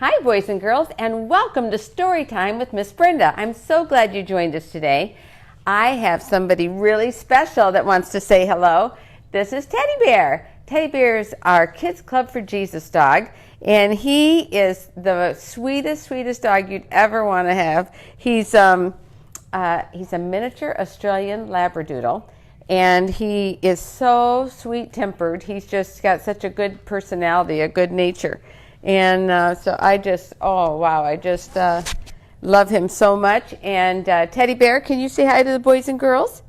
Hi, boys and girls, and welcome to Story Time with Miss Brenda. I'm so glad you joined us today. I have somebody really special that wants to say hello. This is Teddy Bear. Teddy Bear is our Kids Club for Jesus dog, and he is the sweetest dog you'd ever want to have. He's a miniature Australian Labradoodle, and he is so sweet-tempered. He's just got such a good personality, a good nature. And so I just love him so much. And Teddy Bear, can you say hi to the boys and girls?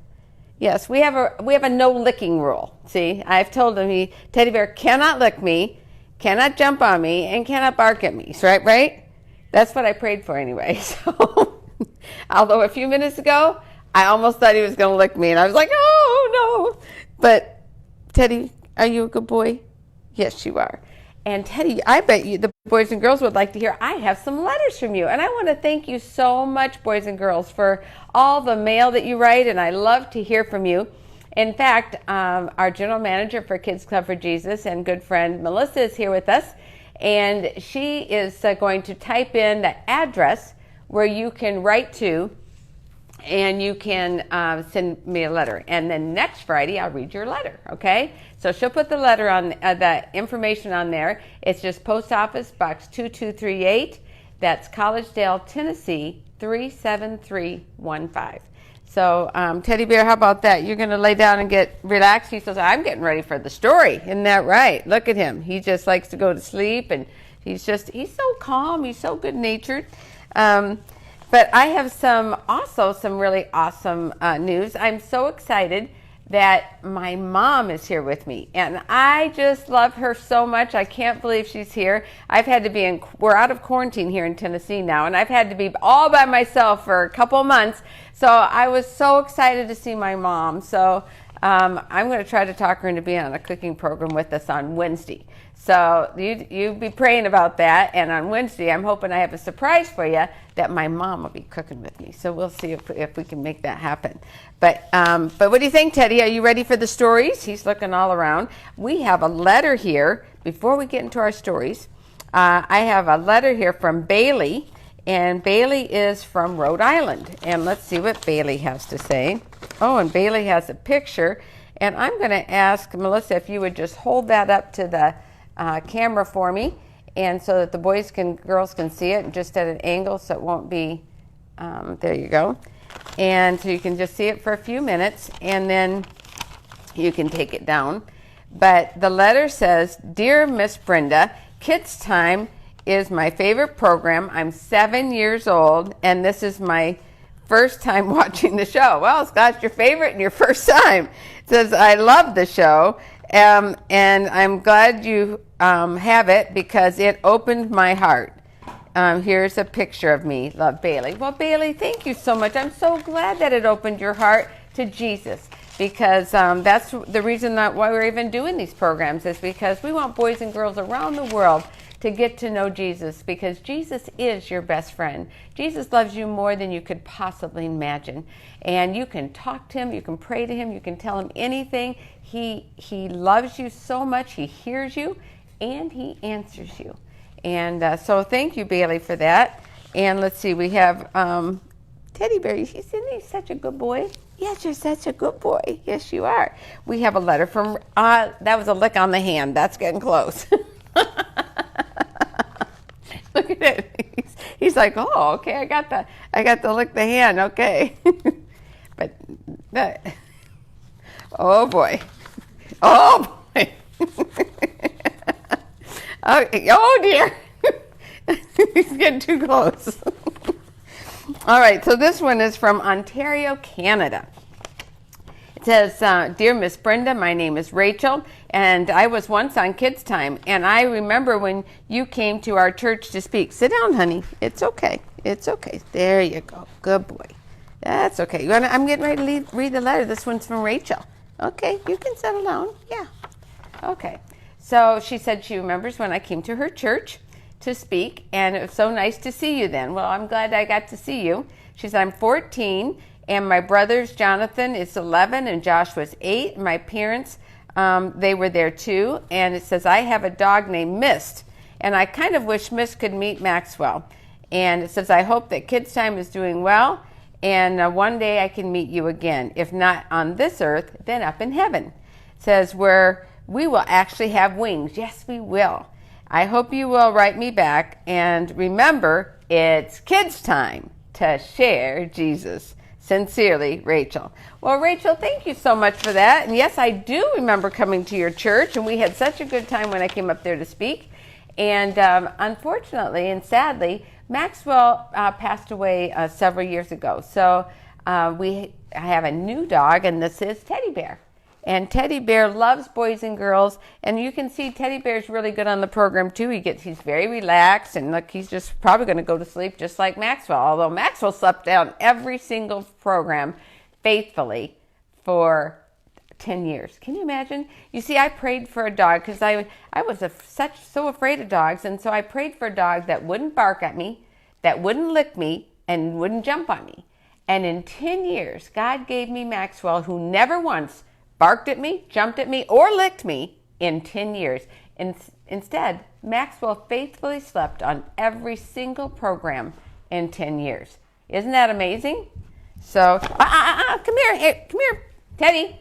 Yes, we have a no licking rule. See, I've told him Teddy Bear cannot lick me, cannot jump on me, and cannot bark at me. Right? That's what I prayed for anyway. So, although a few minutes ago I almost thought he was going to lick me, and I was like, oh no! But Teddy, are you a good boy? Yes, you are. And Teddy, I bet you the boys and girls would like to hear, I have some letters from you. And I want to thank you so much, boys and girls, for all the mail that you write, and I love to hear from you. In fact, our general manager for Kids Club for Jesus and good friend Melissa is here with us, and she is going to type in the address where you can write to, and you can send me a letter. And then next Friday, I'll read your letter, okay? So she'll put the letter on, the information on there. It's just Post Office Box 2238. That's Collegedale, Tennessee, 37315. So Teddy Bear, how about that? You're going to lay down and get relaxed? He says, I'm getting ready for the story. Isn't that right? Look at him. He just likes to go to sleep, and he's so calm. He's so good-natured. But I have some really awesome news. I'm so excited that my mom is here with me, and I just love her so much. I can't believe she's here. We're out of quarantine here in Tennessee now, and I've had to be all by myself for a couple months. So I was so excited to see my mom. So I'm going to try to talk her into being on a cooking program with us on Wednesday. So you be praying about that. And on Wednesday, I'm hoping I have a surprise for you that my mom will be cooking with me. So we'll see if we can make that happen. But what do you think, Teddy? Are you ready for the stories? He's looking all around. We have a letter here. Before we get into our stories, I have a letter here from Bailey. And Bailey is from Rhode Island. And let's see what Bailey has to say. Oh, and Bailey has a picture. And I'm going to ask Melissa if you would just hold that up to the camera for me, and so that the girls can see it just at an angle, so it won't be, there you go. And so you can just see it for a few minutes, and then you can take it down. But the letter says, Dear Miss Brenda, Kids Time is my favorite program. I'm 7 years old, and this is my first time watching the show. Well, it's your favorite and your first time. It says, I love the show. And I'm glad you have it because it opened my heart. Here's a picture of me. Love, Bailey. Well, Bailey, thank you so much. I'm so glad that it opened your heart to Jesus, because that's the reason why we're even doing these programs, is because we want boys and girls around the world to get to know Jesus, because Jesus is your best friend. Jesus loves you more than you could possibly imagine. And you can talk to him, you can pray to him, you can tell him anything. He loves you so much, he hears you, and he answers you. And so thank you, Bailey, for that. And let's see, we have Teddy Bear. Isn't he such a good boy? Yes, you're such a good boy. Yes, you are. We have a letter from, that was a lick on the hand. That's getting close. Look at it. He's like, oh, okay, I got to lick the hand, okay. but oh boy. Oh boy. Oh dear. He's getting too close. All right, so this one is from Ontario, Canada. It says, Dear Miss Brenda, my name is Rachel, and I was once on Kids Time, and I remember when you came to our church to speak. Sit down, honey. It's okay. It's okay. There you go. Good boy. That's okay. I'm getting ready to read the letter. This one's from Rachel. Okay, you can settle down. Yeah. Okay. So she said she remembers when I came to her church to speak, and it was so nice to see you then. Well, I'm glad I got to see you. She said, I'm 14, and my brothers, Jonathan is 11, and Josh was 8. My parents, they were there too. And it says, I have a dog named Mist, And I kind of wish Miss could meet Maxwell. And it says, I hope that Kids Time is doing well, and one day I can meet you again. If not on this earth, then up in heaven. It says, where we will actually have wings. Yes, we will. I hope you will write me back. And remember, it's Kids Time to share Jesus. Sincerely, Rachel. Well, Rachel, thank you so much for that. And yes, I do remember coming to your church, and we had such a good time when I came up there to speak. And unfortunately and sadly, Maxwell passed away several years ago. So I have a new dog, and this is Teddy Bear. And Teddy Bear loves boys and girls, and you can see Teddy Bear's really good on the program too. He's very relaxed, and look, he's just probably going to go to sleep just like Maxwell. Although Maxwell slept down every single program faithfully for 10 years. Can you imagine? You see, I prayed for a dog because I was so afraid of dogs, and so I prayed for a dog that wouldn't bark at me, that wouldn't lick me, and wouldn't jump on me. And in 10 years, God gave me Maxwell, who never once barked at me, jumped at me, or licked me in 10 years. Instead, Maxwell faithfully slept on every single program in 10 years. Isn't that amazing? So, come here. Hey, come here, Teddy.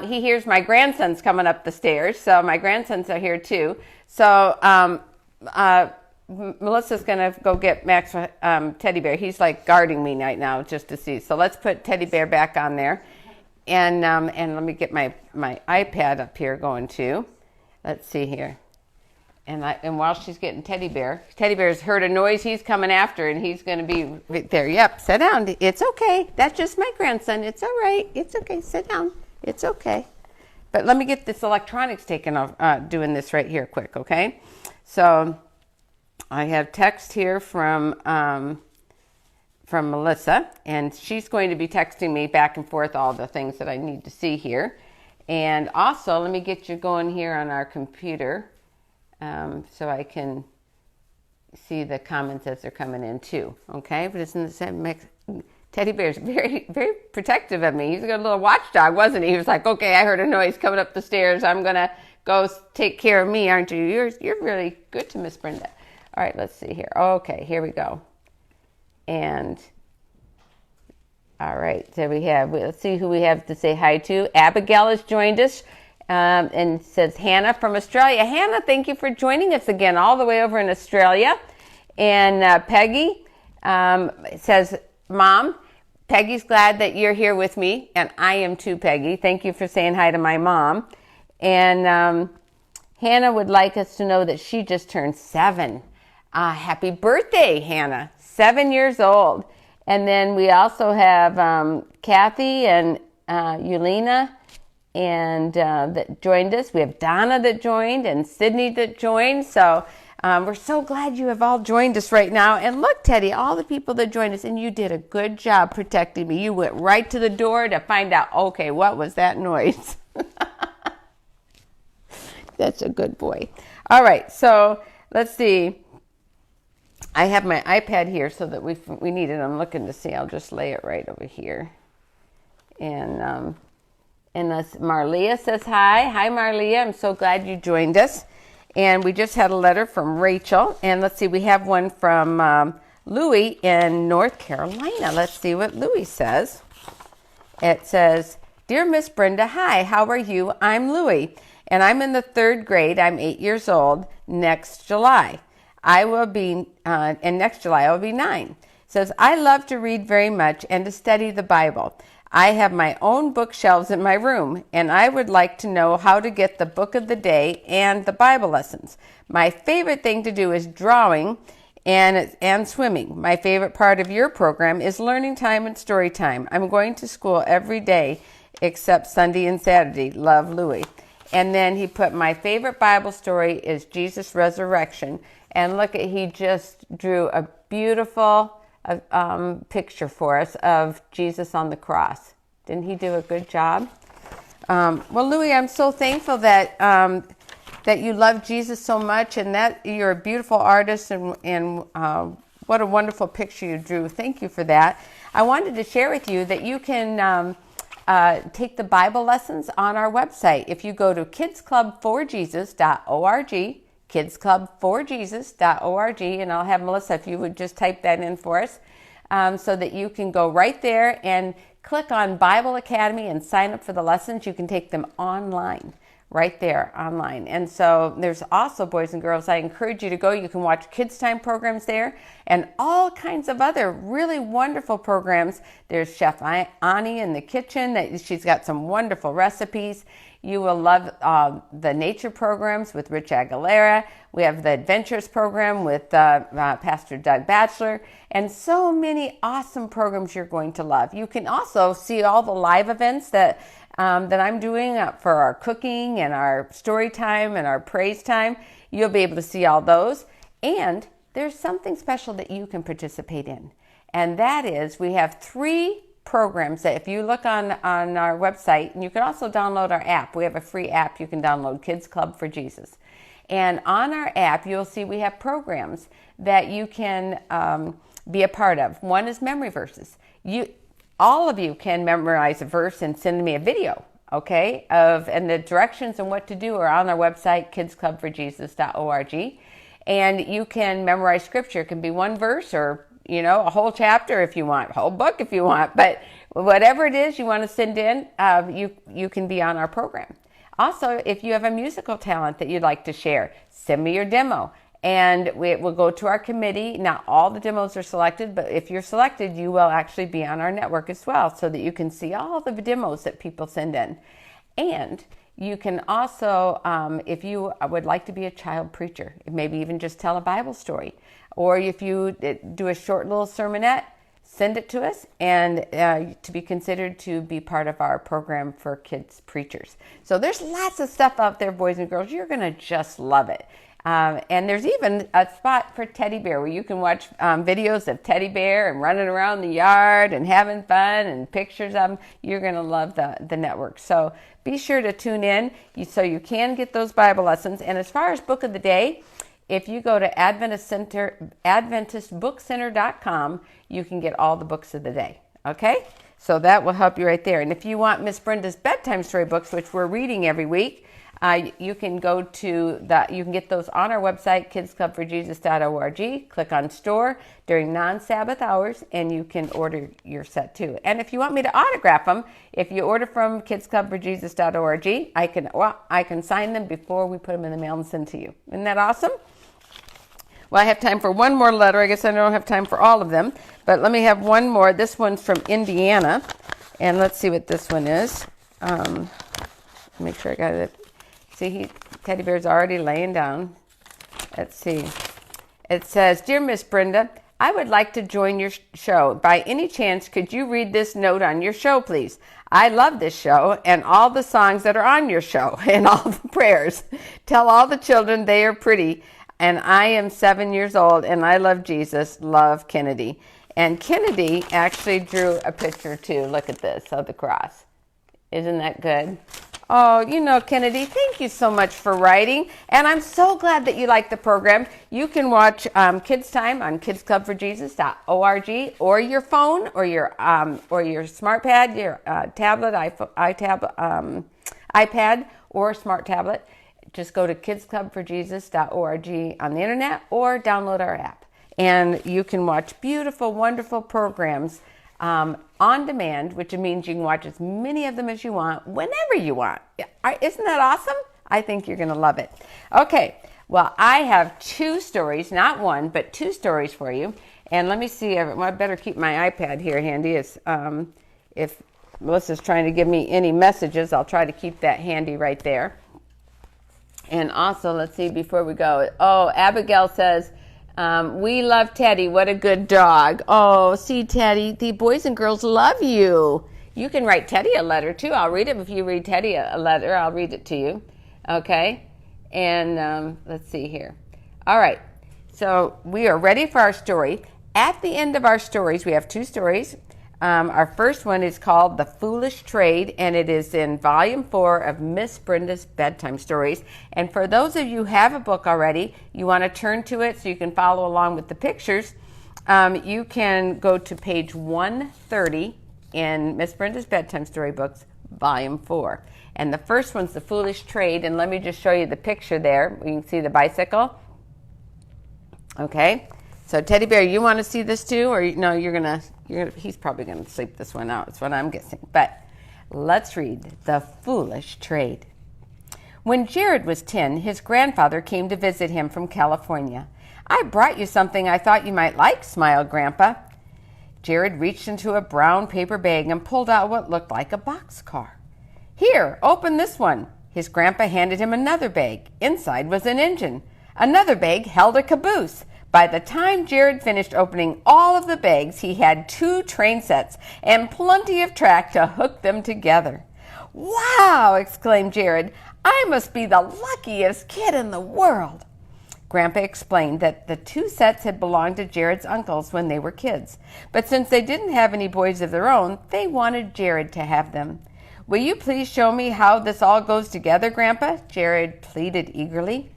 He hears my grandsons coming up the stairs, so my grandsons are here too. So, Melissa's going to go get Teddy Bear. He's like guarding me right now just to see. So let's put Teddy Bear back on there. And let me get my iPad up here going too. Let's see here. And while she's getting Teddy Bear's heard a noise. He's coming after, and he's going to be right there. Yep, sit down. It's okay. That's just my grandson. It's all right. It's okay. Sit down. It's okay. But let me get this electronics taken off, doing this right here quick, okay? So I have text here from Melissa, and she's going to be texting me back and forth all the things that I need to see here. And also, let me get you going here on our computer so I can see the comments as they're coming in too, okay? But isn't the same Teddy Bear's very, very protective of me. He's a good little watchdog, wasn't he? He was like, okay, I heard a noise coming up the stairs. I'm going to go take care of me, aren't you? You're really good to Miss Brenda. All right, let's see here. Okay, here we go. And all right, so let's see who we have to say hi to. Abigail has joined us and says Hannah from Australia. Hannah, thank you for joining us again all the way over in Australia. And Peggy says, Mom, Peggy's glad that you're here with me, and I am too, Peggy. Thank you for saying hi to my mom. And Hannah would like us to know that she just turned 7. Happy birthday, Hannah. 7 years old. And then we also have Kathy and Yulina and that joined us. We have Donna that joined and Sydney that joined. So we're so glad you have all joined us right now. And look, Teddy, all the people that joined us, and you did a good job protecting me. You went right to the door to find out, okay, what was that noise? That's a good boy. All right, so let's see. I have my iPad here so that we need it. I'm looking to see. I'll just lay it right over here. And Marlia says hi. Hi, Marlia. I'm so glad you joined us. And we just had a letter from Rachel. And let's see, we have one from Louie in North Carolina. Let's see what Louie says. It says, Dear Miss Brenda, hi, how are you? I'm Louie, and I'm in the 3rd grade. I'm 8 years old. Next July, I will be 9. It says, I love to read very much and to study the Bible. I have my own bookshelves in my room, and I would like to know how to get the book of the day and the Bible lessons. My favorite thing to do is drawing and swimming. My favorite part of your program is learning time and story time. I'm going to school every day except Sunday and Saturday. Love, Louie. And then he put, my favorite Bible story is Jesus' resurrection. And look, he just drew a beautiful picture for us of Jesus on the cross. Didn't he do a good job? Well, Louie, I'm so thankful that that you love Jesus so much, and that you're a beautiful artist, and what a wonderful picture you drew. Thank you for that. I wanted to share with you that you can take the Bible lessons on our website. If you go to kidsclubforjesus.org, kidsclubforjesus.org, and I'll have Melissa, if you would just type that in for us, so that you can go right there and click on Bible Academy and sign up for the lessons. You can take them online, right there online. And so there's also, boys and girls, I encourage you to go. You can watch Kids Time programs there and all kinds of other really wonderful programs. There's Chef Ani in the kitchen. She's got some wonderful recipes. You will love the nature programs with Rich Aguilera. We have the Adventures program with Pastor Doug Batchelor, and so many awesome programs you're going to love. You can also see all the live events that I'm doing for our cooking and our story time and our praise time. You'll be able to see all those. And there's something special that you can participate in. And that is, we have 3 programs that if you look on our website, and you can also download our app. We have a free app you can download, Kids Club for Jesus. And on our app, you'll see we have programs that you can be a part of. One is memory verses. All of you can memorize a verse and send me a video, okay? And the directions and what to do are on our website, kidsclubforjesus.org. And you can memorize scripture. It can be one verse or, a whole chapter if you want, a whole book if you want. But whatever it is you want to send in, you can be on our program. Also, if you have a musical talent that you'd like to share, send me your demo. And it will go to our committee. Not all the demos are selected, but if you're selected, you will actually be on our network as well, so that you can see all the demos that people send in. And you can also, if you would like to be a child preacher, maybe even just tell a Bible story, or if you do a short little sermonette, send it to us, and to be considered to be part of our program for kids preachers. So there's lots of stuff out there, boys and girls. You're going to just love it. And there's even a spot for Teddy Bear where you can watch videos of Teddy Bear and running around the yard and having fun and pictures of him. You're going to love the network. So be sure to tune in so you can get those Bible lessons. And as far as Book of the Day, if you go to AdventistBookCenter.com, you can get all the books of the day. Okay? So that will help you right there. And if you want Miss Brenda's bedtime story books, which we're reading every week, you can go to you can get those on our website, kidsclubforjesus.org. Click on store during non-Sabbath hours, and you can order your set too. And if you want me to autograph them, if you order from kidsclubforjesus.org, I can sign them before we put them in the mail and send to you. Isn't that awesome? Well, I have time for one more letter. I guess I don't have time for all of them, but let me have one more. This one's from Indiana, and let's see what this one is. Make sure I got it. See, Teddy Bear's already laying down. Let's see. It says, Dear Miss Brenda, I would like to join your show. By any chance, could you read this note on your show, please? I love this show and all the songs that are on your show and all the prayers. Tell all the children they are pretty. And I am 7 years old and I love Jesus. Love, Kennedy. And Kennedy actually drew a picture too. Look at this of the cross. Isn't that good? Oh, Kennedy, thank you so much for writing. And I'm so glad that you like the program. You can watch Kids Time on kidsclubforjesus.org, or your phone, or your smart pad, your tablet, iPad, or smart tablet. Just go to kidsclubforjesus.org on the internet, or download our app. And you can watch beautiful, wonderful programs on demand, which means you can watch as many of them as you want, whenever you want. Isn't that awesome? I think you're going to love it. Okay, well, I have 2 stories, not one, but 2 stories for you. And let me see, I better keep my iPad here handy. If Melissa's trying to give me any messages, I'll try to keep that handy right there. And also, let's see, before we go, Abigail says, we love Teddy. What a good dog. Oh, see, Teddy, the boys and girls love you. You can write Teddy a letter, too. I'll read it. If you read Teddy a letter, I'll read it to you. Okay? And let's see here. All right. So we are ready for our story. At the end of our stories, we have 2 stories. Our first one is called The Foolish Trade, and it is in Volume 4 of Miss Brenda's Bedtime Stories. And for those of you who have a book already, you want to turn to it so you can follow along with the pictures, you can go to page 130 in Miss Brenda's Bedtime Story books, Volume 4. And the first one's The Foolish Trade, and let me just show you the picture there. You can see the bicycle. Okay, so Teddy Bear, you want to see this too? Or no, he's probably gonna sleep this one out. That's what I'm guessing. But let's read The Foolish Trade. When Jared was 10, his grandfather came to visit him from California. "I brought you something I thought you might like," smiled Grandpa. Jared reached into a brown paper bag and pulled out what looked like a boxcar. "Here, open this one." His grandpa handed him another bag. Inside was an engine. Another bag held a caboose. By the time Jared finished opening all of the bags, he had 2 train sets and plenty of track to hook them together. "Wow!" exclaimed Jared. "I must be the luckiest kid in the world." Grandpa explained that the 2 sets had belonged to Jared's uncles when they were kids, but since they didn't have any boys of their own, they wanted Jared to have them. "Will you please show me how this all goes together, Grandpa?" Jared pleaded eagerly.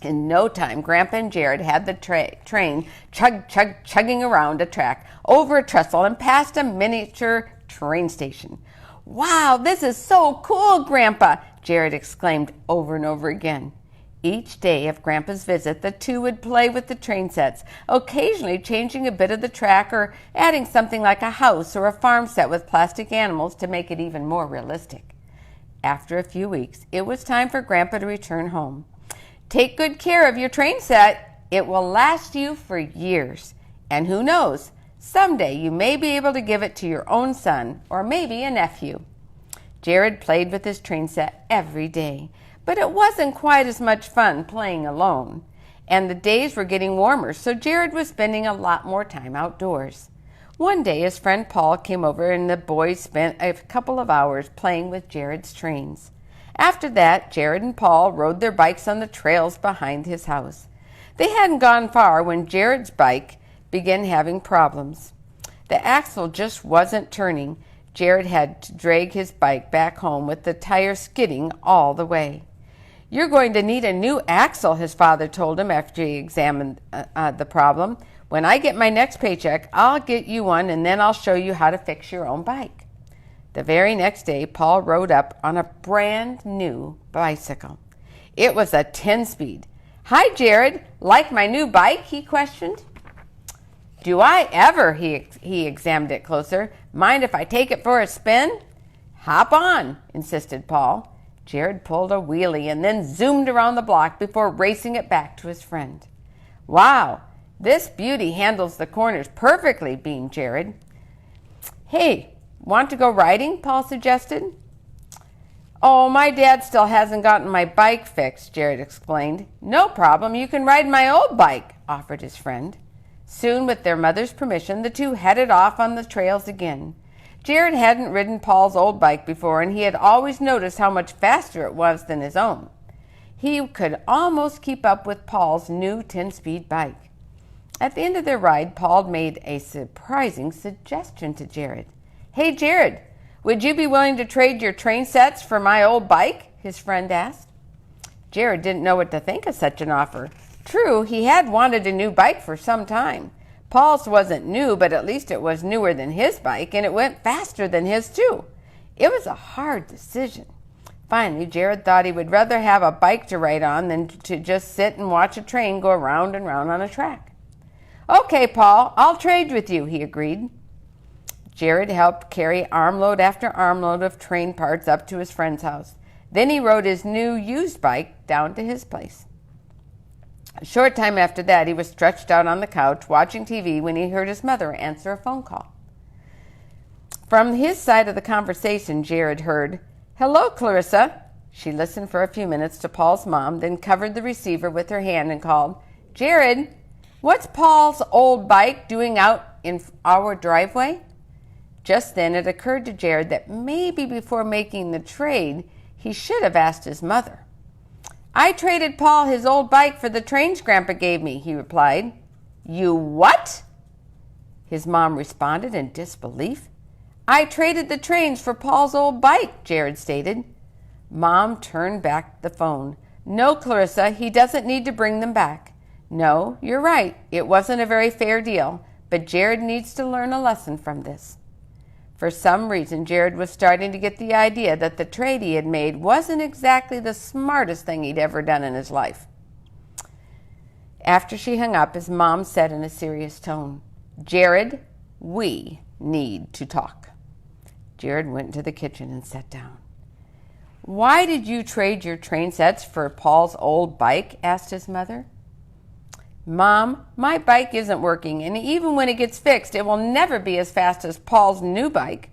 In no time, Grandpa and Jared had the train chugging around a track, over a trestle, and past a miniature train station. "Wow, this is so cool, Grandpa!" Jared exclaimed over and over again. Each day of Grandpa's visit, the 2 would play with the train sets, occasionally changing a bit of the track or adding something like a house or a farm set with plastic animals to make it even more realistic. After a few weeks, it was time for Grandpa to return home. "Take good care of your train set. It will last you for years. And who knows, someday you may be able to give it to your own son or maybe a nephew." Jared played with his train set every day, but it wasn't quite as much fun playing alone. And the days were getting warmer, so Jared was spending a lot more time outdoors. One day his friend Paul came over and the boys spent a couple of hours playing with Jared's trains. After that, Jared and Paul rode their bikes on the trails behind his house. They hadn't gone far when Jared's bike began having problems. The axle just wasn't turning. Jared had to drag his bike back home with the tire skidding all the way. "You're going to need a new axle," his father told him after he examined the problem. "When I get my next paycheck, I'll get you one and then I'll show you how to fix your own bike." The very next day, Paul rode up on a brand new bicycle. It was a 10-speed. "Hi, Jared. Like my new bike?" he questioned. "Do I ever?" He examined it closer. "Mind if I take it for a spin?" "Hop on," insisted Paul. Jared pulled a wheelie and then zoomed around the block before racing it back to his friend. "Wow, this beauty handles the corners perfectly," beamed Jared. "Hey, want to go riding?" Paul suggested. "Oh, my dad still hasn't gotten my bike fixed," Jared explained. "No problem, you can ride my old bike," offered his friend. Soon, with their mother's permission, the 2 headed off on the trails again. Jared hadn't ridden Paul's old bike before, and he had always noticed how much faster it was than his own. He could almost keep up with Paul's new 10-speed bike. At the end of their ride, Paul made a surprising suggestion to Jared. "Hey, Jared, would you be willing to trade your train sets for my old bike?" his friend asked. Jared didn't know what to think of such an offer. True, he had wanted a new bike for some time. Paul's wasn't new, but at least it was newer than his bike, and it went faster than his too. It was a hard decision. Finally, Jared thought he would rather have a bike to ride on than to just sit and watch a train go round and round on a track. "Okay, Paul, I'll trade with you," he agreed. Jared helped carry armload after armload of train parts up to his friend's house. Then he rode his new used bike down to his place. A short time after that, he was stretched out on the couch watching TV when he heard his mother answer a phone call. From his side of the conversation, Jared heard, "Hello, Clarissa." She listened for a few minutes to Paul's mom, then covered the receiver with her hand and called, "Jared, what's Paul's old bike doing out in our driveway?" Just then it occurred to Jared that maybe before making the trade, he should have asked his mother. "I traded Paul his old bike for the trains Grandpa gave me," he replied. "You what?" his mom responded in disbelief. "I traded the trains for Paul's old bike," Jared stated. Mom turned back the phone. "No, Clarissa, he doesn't need to bring them back. No, you're right. It wasn't a very fair deal, but Jared needs to learn a lesson from this." For some reason, Jared was starting to get the idea that the trade he had made wasn't exactly the smartest thing he'd ever done in his life. After she hung up, his mom said in a serious tone, "Jared, we need to talk." Jared went into the kitchen and sat down. "Why did you trade your train sets for Paul's old bike?" asked his mother. "Mom, my bike isn't working, and even when it gets fixed, it will never be as fast as Paul's new bike."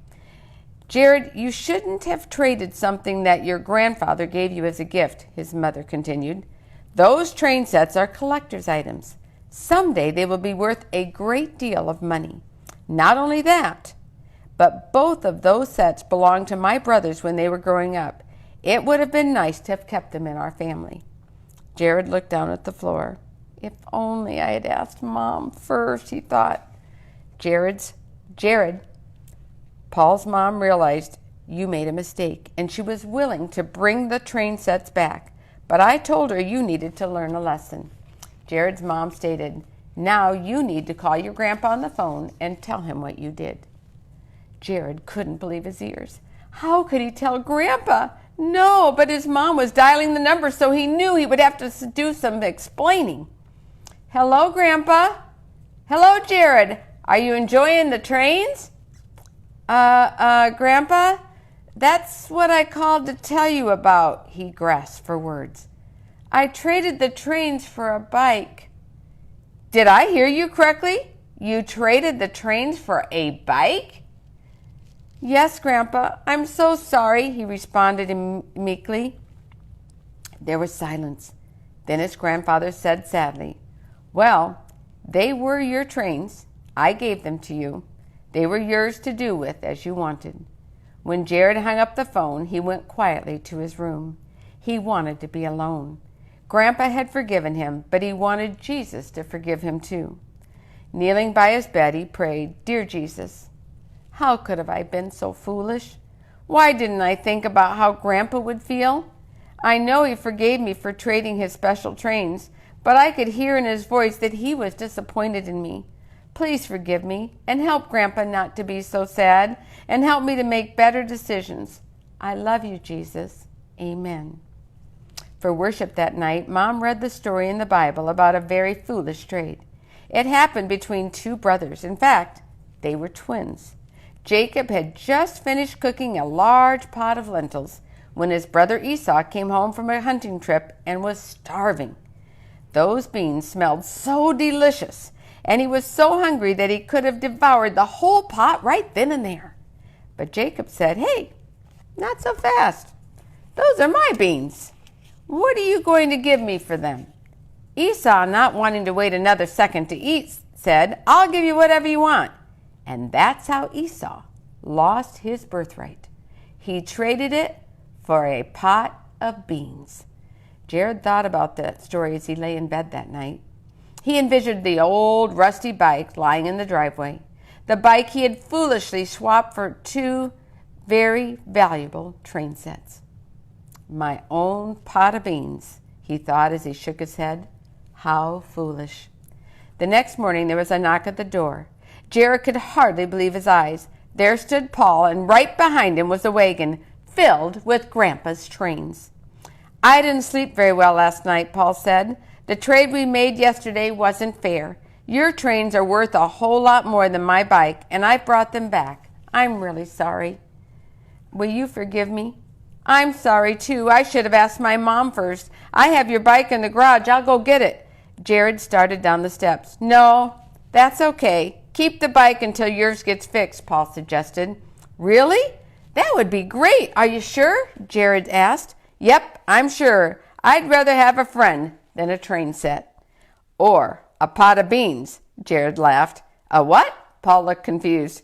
"Jared, you shouldn't have traded something that your grandfather gave you as a gift," his mother continued. "Those train sets are collector's items. Someday they will be worth a great deal of money. Not only that, but both of those sets belonged to my brothers when they were growing up. It would have been nice to have kept them in our family." Jared looked down at the floor. "If only I had asked Mom first," he thought. Jared, Paul's mom realized you made a mistake, and she was willing to bring the train sets back. But I told her you needed to learn a lesson. Jared's mom stated, "Now you need to call your grandpa on the phone and tell him what you did." Jared couldn't believe his ears. How could he tell Grandpa? No, but his mom was dialing the number, so he knew he would have to do some explaining. "Hello, Grandpa." "Hello, Jared. Are you enjoying the trains?" Grandpa, that's what I called to tell you about," he grasped for words. "I traded the trains for a bike." "Did I hear you correctly? You traded the trains for a bike?" "Yes, Grandpa. I'm so sorry," he responded meekly. There was silence. Then his grandfather said sadly, "Well, they were your trains. I gave them to you. They were yours to do with as you wanted." When Jared hung up the phone, he went quietly to his room. He wanted to be alone. Grandpa had forgiven him, but he wanted Jesus to forgive him too. Kneeling by his bed, he prayed, "Dear Jesus, how could have I been so foolish? Why didn't I think about how Grandpa would feel? I know he forgave me for trading his special trains, but I could hear in his voice that he was disappointed in me. Please forgive me and help Grandpa not to be so sad and help me to make better decisions. I love you, Jesus. Amen." For worship that night, Mom read the story in the Bible about a very foolish trade. It happened between two brothers. In fact, they were twins. Jacob had just finished cooking a large pot of lentils when his brother Esau came home from a hunting trip and was starving. Those beans smelled so delicious, and he was so hungry that he could have devoured the whole pot right then and there. But Jacob said, "Hey, not so fast. Those are my beans. What are you going to give me for them?" Esau, not wanting to wait another second to eat, said, "I'll give you whatever you want." And that's how Esau lost his birthright. He traded it for a pot of beans. Jared thought about that story as he lay in bed that night. He envisioned the old rusty bike lying in the driveway, the bike he had foolishly swapped for two very valuable train sets. My own pot of beans, he thought as he shook his head. How foolish. The next morning there was a knock at the door. Jared could hardly believe his eyes. There stood Paul, and right behind him was a wagon filled with Grandpa's trains. "I didn't sleep very well last night," Paul said. "The trade we made yesterday wasn't fair. Your trains are worth a whole lot more than my bike, and I brought them back. I'm really sorry." "Will you forgive me?" "I'm sorry, too. I should have asked my mom first. I have your bike in the garage. I'll go get it." Jared started down the steps. "No, that's okay. Keep the bike until yours gets fixed," Paul suggested. "Really? That would be great. Are you sure?" Jared asked. "Yep, I'm sure. I'd rather have a friend than a train set." "Or a pot of beans," Jared laughed. "A what?" Paul looked confused.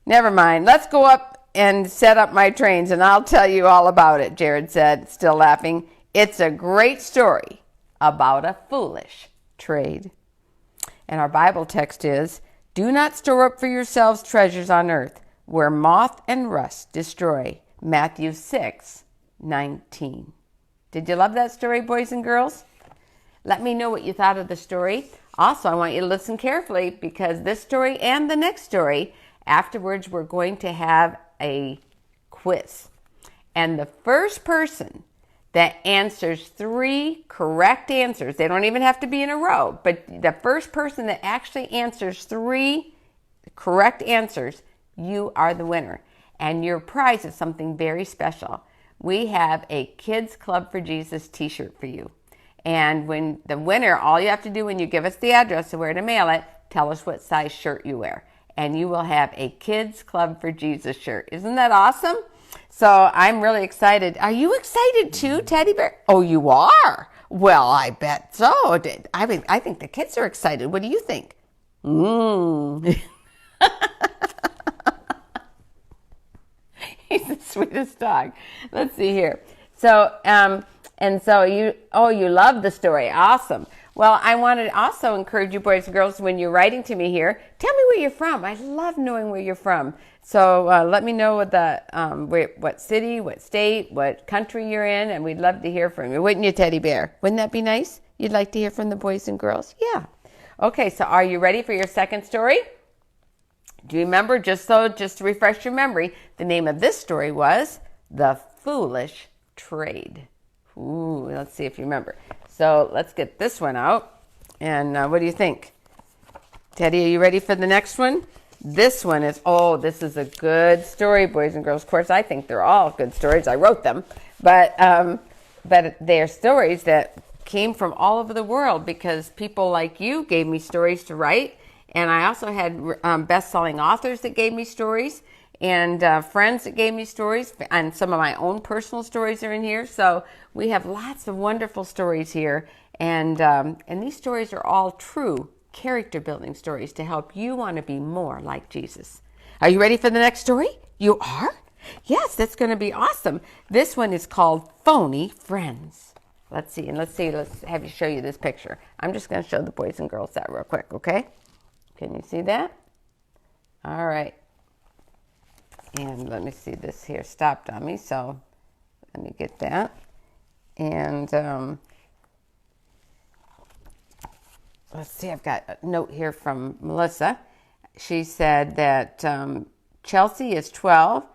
"Never mind. Let's go up and set up my trains, and I'll tell you all about it," Jared said, still laughing. "It's a great story about a foolish trade." And our Bible text is, "Do not store up for yourselves treasures on earth, where moth and rust destroy." Matthew 6:19. Did you love that story, boys and girls? Let me know what you thought of the story. Also, I want you to listen carefully because this story and the next story Afterwards, we're going to have a quiz. And the first person that answers 3 correct answers, they don't even have to be in a row, but the first person that actually answers 3 correct answers, you are the winner. And your prize is something very special. We have a Kids Club for Jesus t-shirt for you. And when the winner, all you have to do when you give us the address of where to mail it, tell us what size shirt you wear. And you will have a Kids Club for Jesus shirt. Isn't that awesome? So I'm really excited. Are you excited too, Teddy Bear? Oh, you are? Well, I bet so. I think the kids are excited. What do you think? He's the sweetest dog. Let's see here. So, you love the story. Awesome. Well, I want to also encourage you boys and girls, when you're writing to me here, tell me where you're from. I love knowing where you're from. So let me know what city, what state, what country you're in, and we'd love to hear from you. Wouldn't you, Teddy Bear? Wouldn't that be nice? You'd like to hear from the boys and girls? Yeah. Okay, so are you ready for your second story? Do you remember, just to refresh your memory, the name of this story was The Foolish Trade. Ooh, let's see if you remember. So let's get this one out. And what do you think? Teddy, are you ready for the next one? This one is, this is a good story, boys and girls. Of course, I think they're all good stories. I wrote them. But they're stories that came from all over the world because people like you gave me stories to write. And I also had best-selling authors that gave me stories and friends that gave me stories. And some of my own personal stories are in here. So we have lots of wonderful stories here. And these stories are all true character-building stories to help you want to be more like Jesus. Are you ready for the next story? You are? Yes, that's going to be awesome. This one is called Phony Friends. Let's have you show you this picture. I'm just going to show the boys and girls that real quick, okay? Can you see that? All right. And let me see, this here stopped on me, so let me get that. And let's see, I've got a note here from Melissa. She said that Chelsea is 12,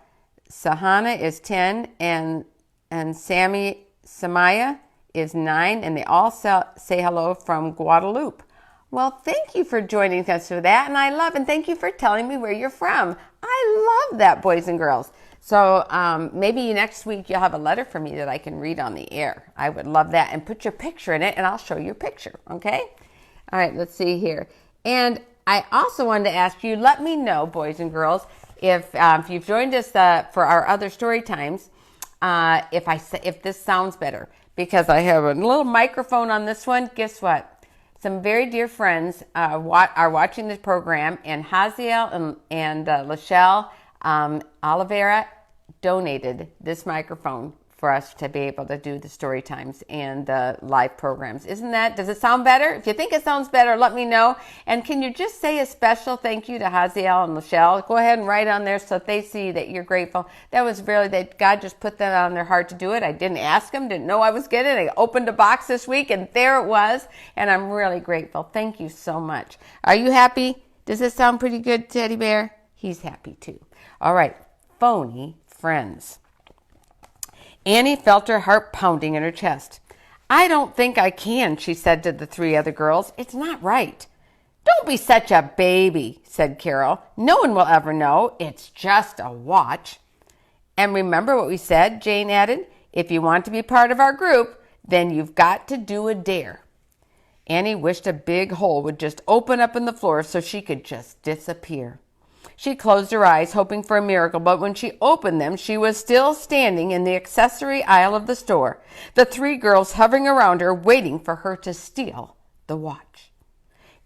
Sahana is 10, and Samaya is 9, and they all say hello from Guadalupe. Well, thank you for joining us for that, and thank you for telling me where you're from. I love that, boys and girls. So maybe next week you'll have a letter for me that I can read on the air. I would love that, and put your picture in it, and I'll show your picture, okay? All right, let's see here. And I also wanted to ask you, let me know, boys and girls, if you've joined us for our other story times, if this sounds better, because I have a little microphone on this one. Guess what? Some very dear friends are watching this program, and Haziel and Lachelle Oliveira donated this microphone for us to be able to do the story times and the live programs. Does it sound better? If you think it sounds better, let me know. And can you just say a special thank you to Haziel and Lachelle? Go ahead and write on there so they see that you're grateful. That was really, that God just put that on their heart to do it. I didn't ask them, didn't know I was getting it. I opened a box this week and there it was. And I'm really grateful. Thank you so much. Are you happy? Does this sound pretty good, Teddy Bear? He's happy too. All right. Phony Friends. Annie felt her heart pounding in her chest. I don't think I can, she said to the 3 other girls. It's not right. Don't be such a baby, said Carol. No one will ever know. It's just a watch. And remember what we said, Jane added. If you want to be part of our group, then you've got to do a dare. Annie wished a big hole would just open up in the floor so she could just disappear. She closed her eyes, hoping for a miracle, but when she opened them, she was still standing in the accessory aisle of the store, the 3 girls hovering around her, waiting for her to steal the watch.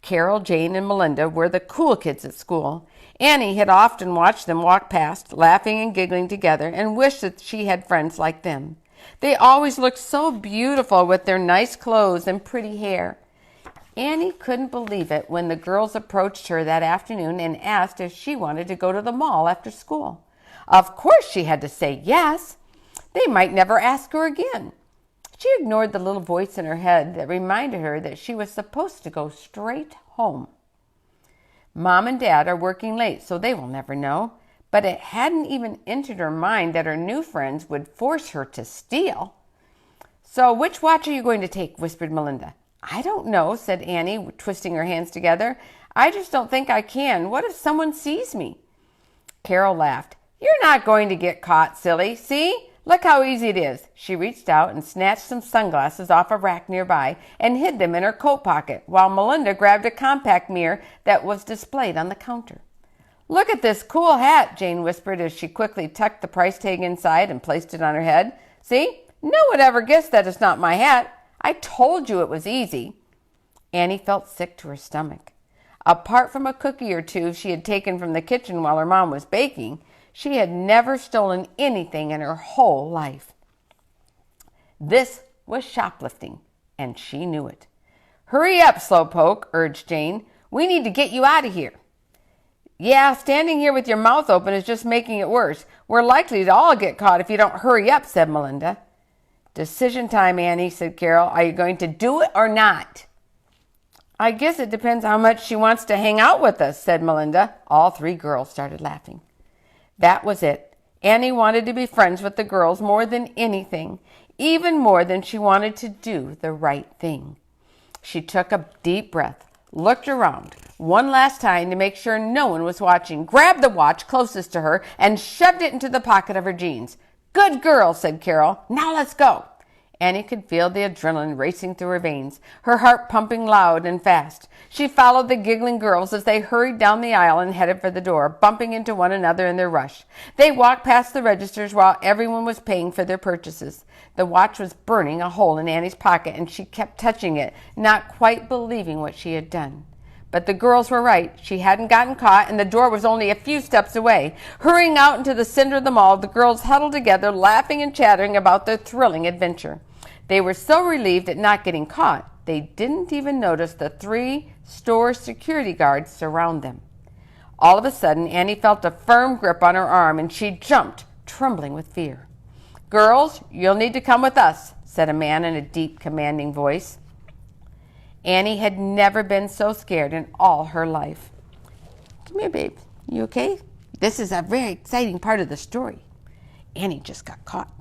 Carol, Jane, and Melinda were the cool kids at school. Annie had often watched them walk past, laughing and giggling together, and wished that she had friends like them. They always looked so beautiful with their nice clothes and pretty hair. Annie couldn't believe it when the girls approached her that afternoon and asked if she wanted to go to the mall after school. Of course she had to say yes. They might never ask her again. She ignored the little voice in her head that reminded her that she was supposed to go straight home. Mom and Dad are working late, so they will never know. But it hadn't even entered her mind that her new friends would force her to steal. So which watch are you going to take? Whispered Melinda. I don't know, said Annie, twisting her hands together. I just don't think I can. What if someone sees me? Carol laughed. You're not going to get caught, silly. See? Look how easy it is. She reached out and snatched some sunglasses off a rack nearby and hid them in her coat pocket, while Melinda grabbed a compact mirror that was displayed on the counter. Look at this cool hat, Jane whispered as she quickly tucked the price tag inside and placed it on her head. See? No one ever guessed that it's not my hat. I told you it was easy. Annie felt sick to her stomach. Apart from a cookie or two she had taken from the kitchen while her mom was baking, she had never stolen anything in her whole life. This was shoplifting, and she knew it. Hurry up, Slowpoke, urged Jane. We need to get you out of here. Yeah, standing here with your mouth open is just making it worse. We're likely to all get caught if you don't hurry up, said Melinda. Decision time, Annie, said Carol. Are you going to do it or not? I guess it depends how much she wants to hang out with us, said Melinda. All three girls started laughing. That was it. Annie wanted to be friends with the girls more than anything, even more than she wanted to do the right thing. She took a deep breath, looked around one last time to make sure no one was watching, grabbed the watch closest to her, and shoved it into the pocket of her jeans. Good girl, said Carol. Now let's go. Annie could feel the adrenaline racing through her veins, her heart pumping loud and fast. She followed the giggling girls as they hurried down the aisle and headed for the door, bumping into one another in their rush. They walked past the registers while everyone was paying for their purchases. The watch was burning a hole in Annie's pocket, and she kept touching it, not quite believing what she had done. But the girls were right. She hadn't gotten caught, and the door was only a few steps away. Hurrying out into the center of the mall, the girls huddled together, laughing and chattering about their thrilling adventure. They were so relieved at not getting caught, they didn't even notice the 3 store security guards surround them. All of a sudden, Annie felt a firm grip on her arm, and she jumped, trembling with fear. Girls, you'll need to come with us, said a man in a deep, commanding voice. Annie had never been so scared in all her life. Come here, babe. You okay? This is a very exciting part of the story. Annie just got caught.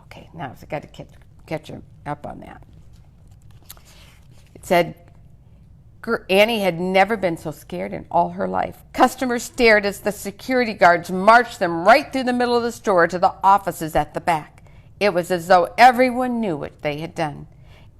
Okay, now I've got to catch her up on that. It said, Annie had never been so scared in all her life. Customers stared as the security guards marched them right through the middle of the store to the offices at the back. It was as though everyone knew what they had done.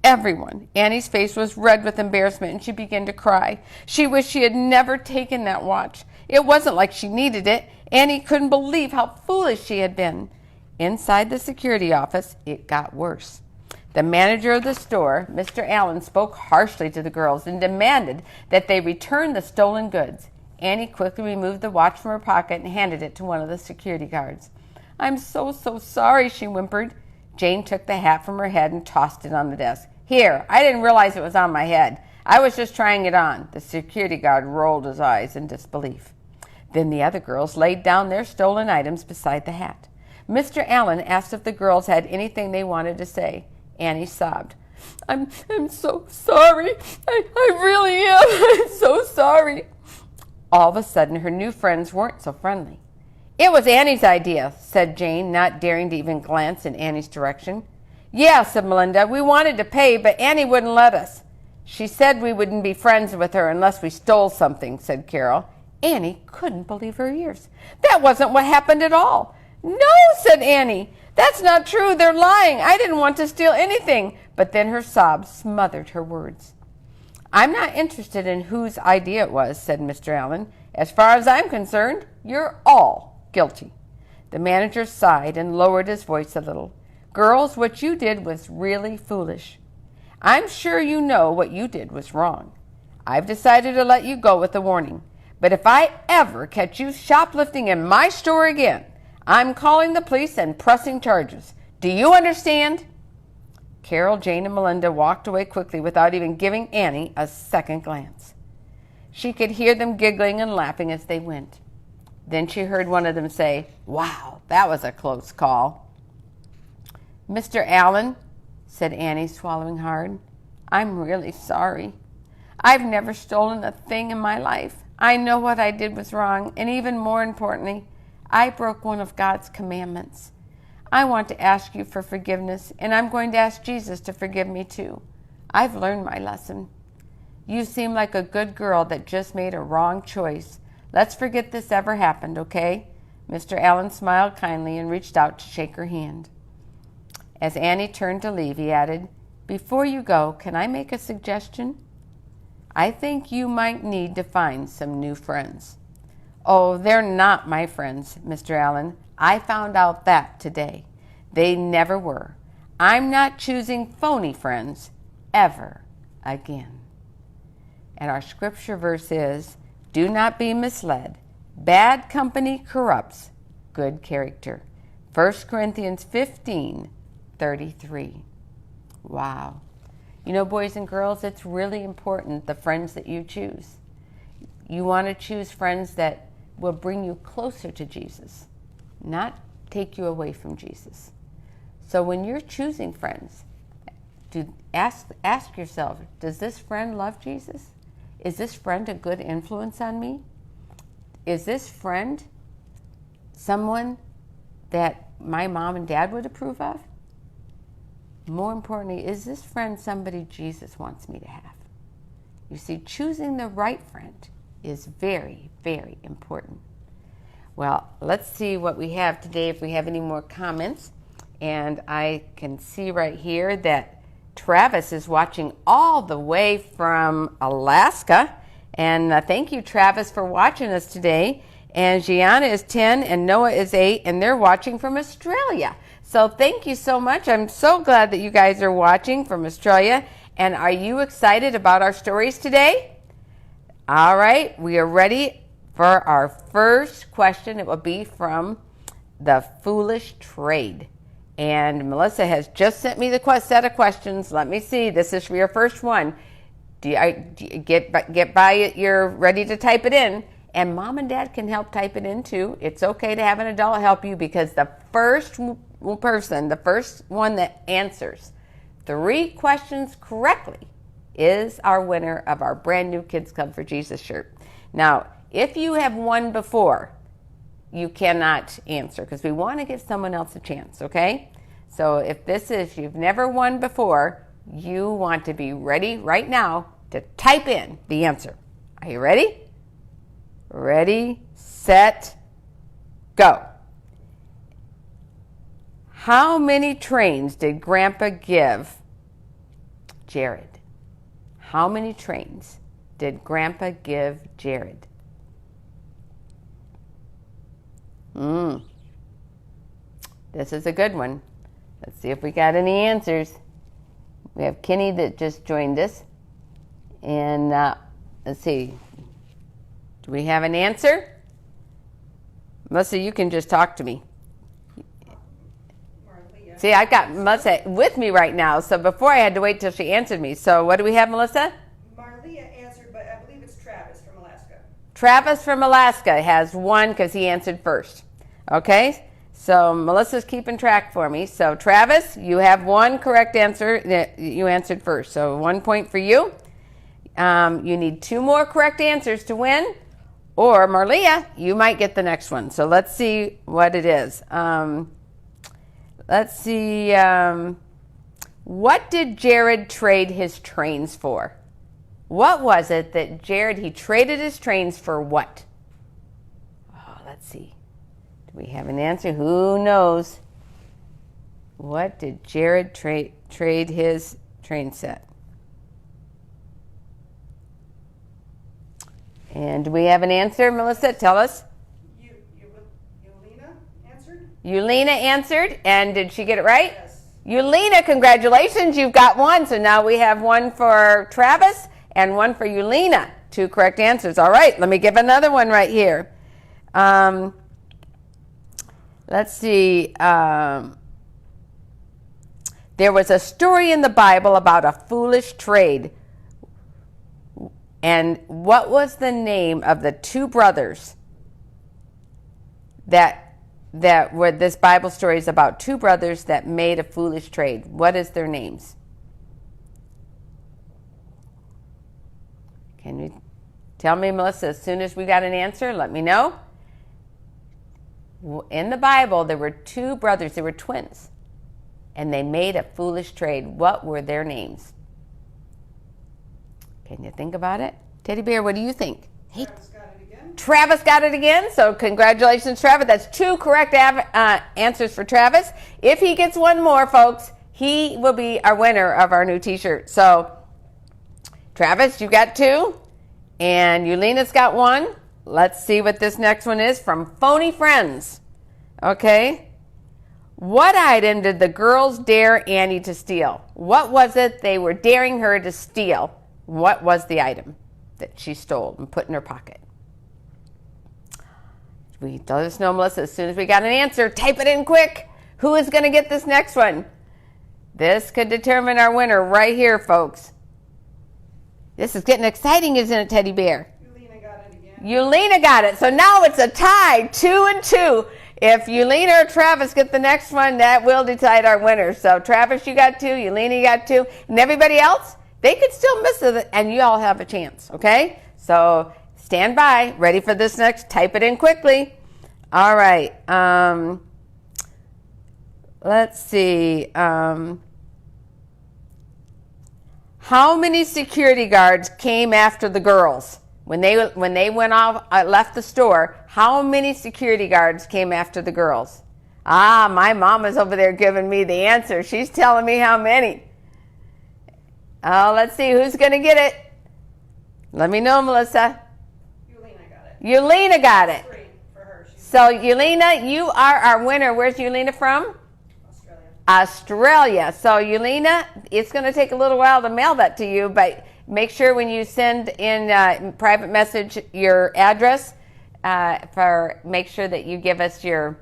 Everyone. Annie's face was red with embarrassment, and she began to cry. She wished she had never taken that watch. It wasn't like she needed it. Annie couldn't believe how foolish she had been. Inside the security office, it got worse. The manager of the store, Mr. Allen, spoke harshly to the girls and demanded that they return the stolen goods. Annie quickly removed the watch from her pocket and handed it to one of the security guards. I'm so sorry, she whimpered. Jane took the hat from her head and tossed it on the desk. Here, I didn't realize it was on my head. I was just trying it on. The security guard rolled his eyes in disbelief. Then the other girls laid down their stolen items beside the hat. Mr. Allen asked if the girls had anything they wanted to say. Annie sobbed. I'm so sorry. I really am. I'm so sorry. All of a sudden, her new friends weren't so friendly. It was Annie's idea, said Jane, not daring to even glance in Annie's direction. Yeah, said Melinda. We wanted to pay, but Annie wouldn't let us. She said we wouldn't be friends with her unless we stole something, said Carol. Annie couldn't believe her ears. That wasn't what happened at all. No, said Annie. That's not true. They're lying. I didn't want to steal anything. But then her sobs smothered her words. I'm not interested in whose idea it was, said Mr. Allen. As far as I'm concerned, you're all guilty. The manager sighed and lowered his voice a little. Girls, what you did was really foolish. I'm sure you know what you did was wrong. I've decided to let you go with a warning. But if I ever catch you shoplifting in my store again, I'm calling the police and pressing charges. Do you understand? Carol, Jane, and Melinda walked away quickly without even giving Annie a second glance. She could hear them giggling and laughing as they went. Then she heard one of them say, Wow, that was a close call. Mr. Allen, said Annie, swallowing hard, I'm really sorry. I've never stolen a thing in my life. I know what I did was wrong, and even more importantly, I broke one of God's commandments. I want to ask you for forgiveness, and I'm going to ask Jesus to forgive me too. I've learned my lesson. You seem like a good girl that just made a wrong choice. Let's forget this ever happened, okay?" Mr. Allen smiled kindly and reached out to shake her hand. As Annie turned to leave, he added, "Before you go, can I make a suggestion? I think you might need to find some new friends." "Oh, they're not my friends, Mr. Allen. I found out that today. They never were. I'm not choosing phony friends ever again." And our scripture verse is, "Do not be misled. Bad company corrupts good character." 1 Corinthians 15:33. Wow. You know, boys and girls, it's really important, the friends that you choose. You want to choose friends that will bring you closer to Jesus, not take you away from Jesus. So when you're choosing friends, ask yourself, does this friend love Jesus? Is this friend a good influence on me? Is this friend someone that my mom and dad would approve of? More importantly, is this friend somebody Jesus wants me to have? You see, choosing the right friend is very, very important. Well, let's see what we have today, if we have any more comments. And I can see right here that Travis is watching all the way from Alaska. And thank you, Travis, for watching us today. And Gianna is 10 and Noah is 8, and they're watching from Australia. So thank you so much. I'm so glad that you guys are watching from Australia. And are you excited about our stories today? All right, we are ready for our first question. It will be from the Foolish Trade. And Melissa has just sent me the set of questions. Let me see. This is for your first one. Do you get by it? You're ready to type it in. And mom and dad can help type it in too. It's okay to have an adult help you, because the first person, the first one that answers 3 questions correctly is our winner of our brand new Kids Club for Jesus shirt. Now, if you have won before, you cannot answer, because we want to give someone else a chance, okay? So if you've never won before, you want to be ready right now to type in the answer. Are you ready? Ready, set, go. How many trains did Grandpa give Jared? How many trains did Grandpa give Jared? This is a good one. Let's see if we got any answers. We have Kenny that just joined us. And let's see. Do we have an answer? Melissa, you can just talk to me. Marlia. See, I've got Melissa with me right now. So before I had to wait till she answered me. So what do we have, Melissa? Marlia answered, but I believe it's Travis from Alaska. Travis from Alaska has 1 because he answered first. Okay, so Melissa's keeping track for me. So Travis, you have 1 correct answer that you answered first. So 1 point for you. You need 2 more correct answers to win. Or Marlia, you might get the next one. So let's see what it is. Let's see. What did Jared trade his trains for? What was it that he traded his trains for what? Oh, let's see. Do we have an answer? Who knows? What did Jared trade his train set? And do we have an answer, Melissa? Tell us. Yulina answered? Yulina answered, and did she get it right? Yes. Yulina, congratulations, you've got 1. So now we have 1 for Travis and 1 for Yulina. 2 correct answers. All right, let me give another one right here. Let's see. There was a story in the Bible about a foolish trade. And what was the name of the 2 brothers that were, this Bible story is about 2 brothers that made a foolish trade? What is their names? Tell me, Melissa, as soon as we got an answer, let me know. In the Bible, there were two brothers. They were twins. And they made a foolish trade. What were their names? Can you think about it? Teddy Bear, what do you think? Hey, Travis got it again. Travis got it again. So congratulations, Travis. That's two correct answers for Travis. If he gets one more, folks, he will be our winner of our new t-shirt. So Travis, you got two. And Yulina's got one. Let's see what this next one is from Phony Friends. Okay. What item did the girls dare Annie to steal? What was it they were daring her to steal? What was the item that she stole and put in her pocket? Let us know, Melissa, as soon as we got an answer. Type it in quick. Who is going to get this next one? This could determine our winner right here, folks. This is getting exciting, isn't it, Teddy Bear? Yulina got it again. Yulina got it. So now it's a tie, 2-2. If Yulina or Travis get the next one, that will decide our winner. So Travis, you got two. Yulina, you got two. And everybody else, they could still miss it, and you all have a chance, okay? So stand by, ready for this next. Type it in quickly. All right. Let's see. How many security guards came after the girls when they went off, left the store? How many security guards came after the girls? My mom is over there giving me the answer. She's telling me how many. Oh, let's see who's going to get it. Let me know, Melissa. Yulina got it. Yulina got it. 3 for her. So, Yulina, you are our winner. Where's Yulina from? Australia. So, Yulina, it's going to take a little while to mail that to you, but make sure when you send in private message your address, make sure that you give us your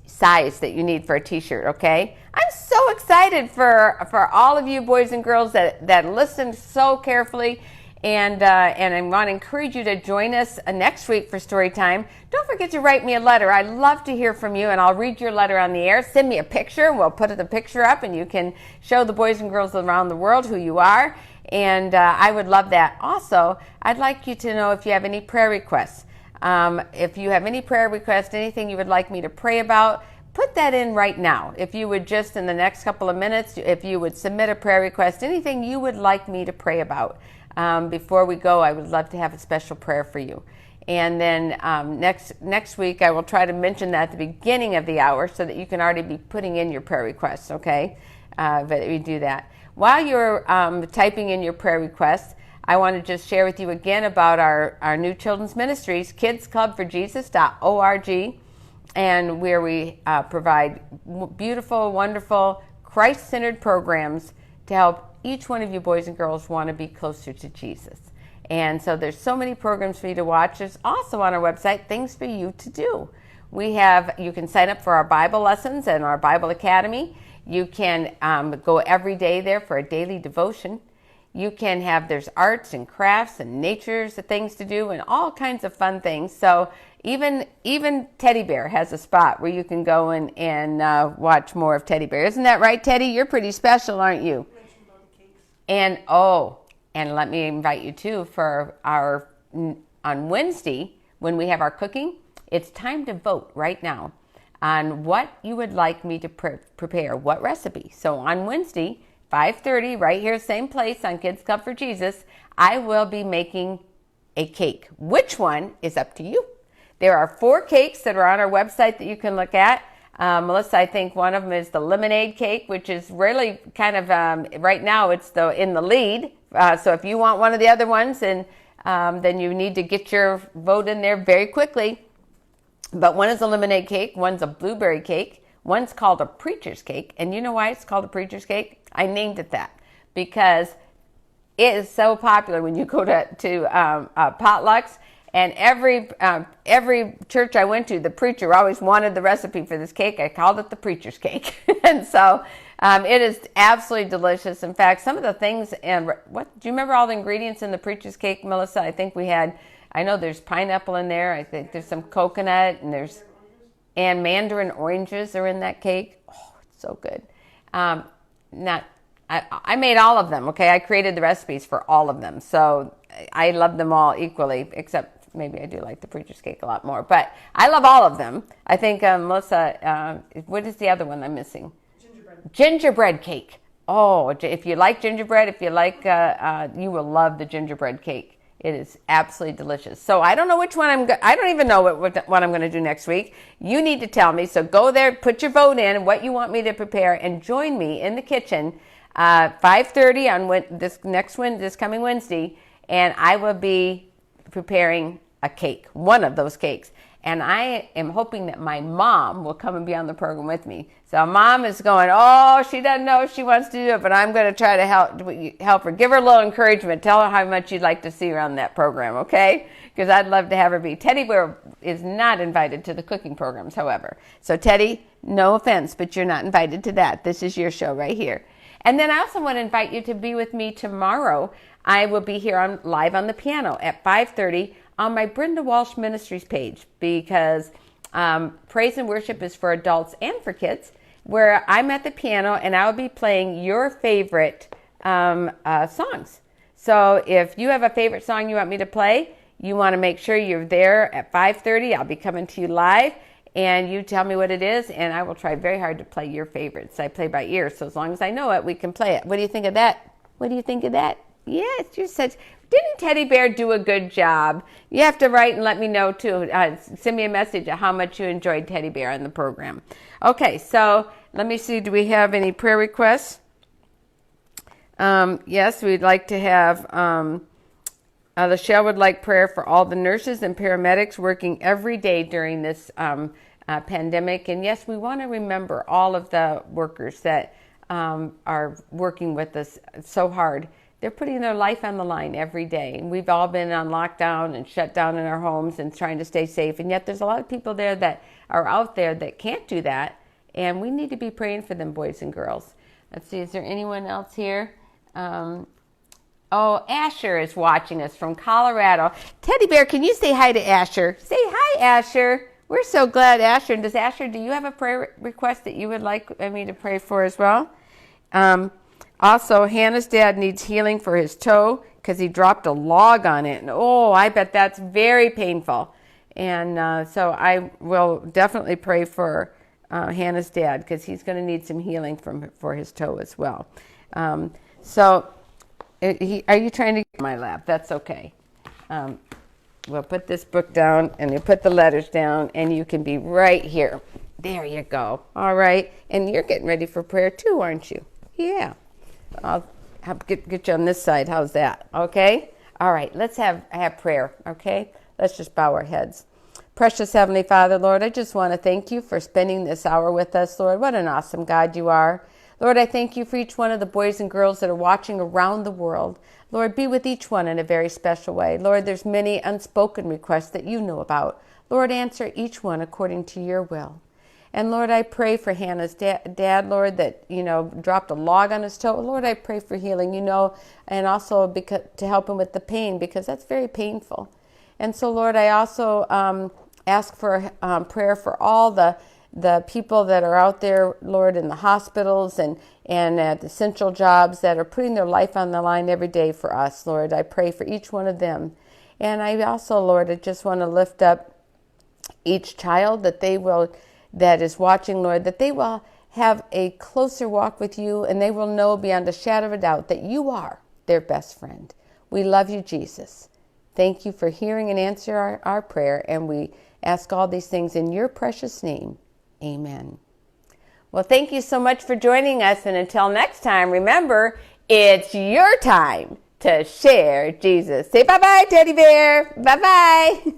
size that you need for a t-shirt, okay? I'm so excited for all of you boys and girls that listened so carefully, and I want to encourage you to join us next week for story time. Don't forget to write me a letter. I'd love to hear from you, and I'll read your letter on the air. Send me a picture. We'll put the picture up, and you can show the boys and girls around the world who you are, and I would love that. Also, I'd like you to know if you have any prayer requests. If you have any prayer requests, anything you would like me to pray about, put that in right now. If you would just in the next couple of minutes, if you would submit a prayer request, anything you would like me to pray about. Before we go, I would love to have a special prayer for you. And then next week, I will try to mention that at the beginning of the hour so that you can already be putting in your prayer requests, okay? But we do that. While you're typing in your prayer requests, I want to just share with you again about our new children's ministries, kidsclubforjesus.org, and where we provide beautiful, wonderful, Christ-centered programs to help each one of you boys and girls want to be closer to Jesus. And so there's so many programs for you to watch. There's also on our website things for you to do. You can sign up for our Bible lessons and our Bible Academy. You can go every day there for a daily devotion. You can there's arts and crafts and nature's things to do and all kinds of fun things. So even Teddy Bear has a spot where you can go and watch more of Teddy Bear. Isn't that right, Teddy? You're pretty special, aren't you? And let me invite you too for on Wednesday when we have our cooking. It's time to vote right now on what you would like me to prepare, what recipe. So on Wednesday, 5:30, right here, same place on Kids Club for Jesus, I will be making a cake. Which one is up to you? There are 4 cakes that are on our website that you can look at. Melissa, I think one of them is the lemonade cake, which is really kind of, right now it's in the lead. So if you want one of the other ones, then you need to get your vote in there very quickly. But one is a lemonade cake, one's a blueberry cake, one's called a preacher's cake. And you know why it's called a preacher's cake? I named it that because it is so popular when you go to potlucks. And every church I went to, the preacher always wanted the recipe for this cake. I called it the preacher's cake. And so it is absolutely delicious. In fact, some of the things, do you remember all the ingredients in the preacher's cake, Melissa? I think I know there's pineapple in there. I think there's some coconut and mandarin oranges are in that cake. Oh, it's so good. I made all of them, okay? I created the recipes for all of them. So I love them all equally, except maybe I do like the preacher's cake a lot more. But I love all of them. I think, Melissa, what is the other one I'm missing? Gingerbread. Gingerbread cake. Oh, if you like gingerbread, if you like, you will love the gingerbread cake. It is absolutely delicious. So I don't know which one I don't even know what I'm going to do next week. You need to tell me. So go there, put your vote in, what you want me to prepare, and join me in the kitchen 5:30 on this coming Wednesday, and I will be preparing a cake, one of those cakes. And I am hoping that my mom will come and be on the program with me. So mom is going, oh, she doesn't know if she wants to do it, but I'm going to try to help her. Give her a little encouragement. Tell her how much you'd like to see her on that program, okay? Because I'd love to have her be. Teddy Bear is not invited to the cooking programs, however. So Teddy, no offense, but you're not invited to that. This is your show right here. And then I also want to invite you to be with me tomorrow. I will be here live on the piano at 5:30 on my Brenda Walsh Ministries page, because praise and worship is for adults and for kids, where I'm at the piano and I will be playing your favorite songs. So if you have a favorite song you want me to play, you want to make sure you're there at 5:30. I'll be coming to you live, and you tell me what it is, and I will try very hard to play your favorites. I play by ear, so as long as I know it, we can play it. What do you think of that? What do you think of that? Yes, you're such... Didn't Teddy Bear do a good job? You have to write and let me know, too. Send me a message of how much you enjoyed Teddy Bear on the program. Okay, so let me see. Do we have any prayer requests? Yes, we'd like to have... Lachelle would like prayer for all the nurses and paramedics working every day during this pandemic. And yes, we want to remember all of the workers that are working with us so hard. They're putting their life on the line every day. And we've all been on lockdown and shut down in our homes and trying to stay safe. And yet there's a lot of people there that are out there that can't do that. And we need to be praying for them, boys and girls. Let's see, is there anyone else here? Oh, Asher is watching us from Colorado. Teddy Bear, can you say hi to Asher? Say hi, Asher. We're so glad, Asher. And do you have a prayer request that you would like me to pray for as well? Also, Hannah's dad needs healing for his toe because he dropped a log on it. And oh, I bet that's very painful. And so I will definitely pray for Hannah's dad, because he's going to need some healing for his toe as well. Are you trying to get my lap? That's okay. We'll put this book down, and you put the letters down, and you can be right here. There you go. All right. And you're getting ready for prayer too, aren't you? Yeah. I'll get you on this side. How's that? Okay? All right. Let's have prayer. Okay? Let's just bow our heads. Precious Heavenly Father, Lord, I just want to thank you for spending this hour with us, Lord. What an awesome God you are. Lord, I thank you for each one of the boys and girls that are watching around the world. Lord, be with each one in a very special way. Lord, there's many unspoken requests that you know about. Lord, answer each one according to your will. And Lord, I pray for Hannah's dad, Lord, that, dropped a log on his toe. Lord, I pray for healing, and also to help him with the pain, because that's very painful. And so, Lord, I also ask for prayer for all the people that are out there, Lord, in the hospitals and at essential jobs that are putting their life on the line every day for us, Lord. I pray for each one of them. And I also, Lord, I just want to lift up each child that is watching, Lord, that they will have a closer walk with you, and they will know beyond a shadow of a doubt that you are their best friend. We love you, Jesus. Thank you for hearing and answering our prayer, and we ask all these things in your precious name. Amen. Well, thank you so much for joining us, and until next time, remember, it's your time to share Jesus. Say bye-bye, Teddy Bear. Bye-bye.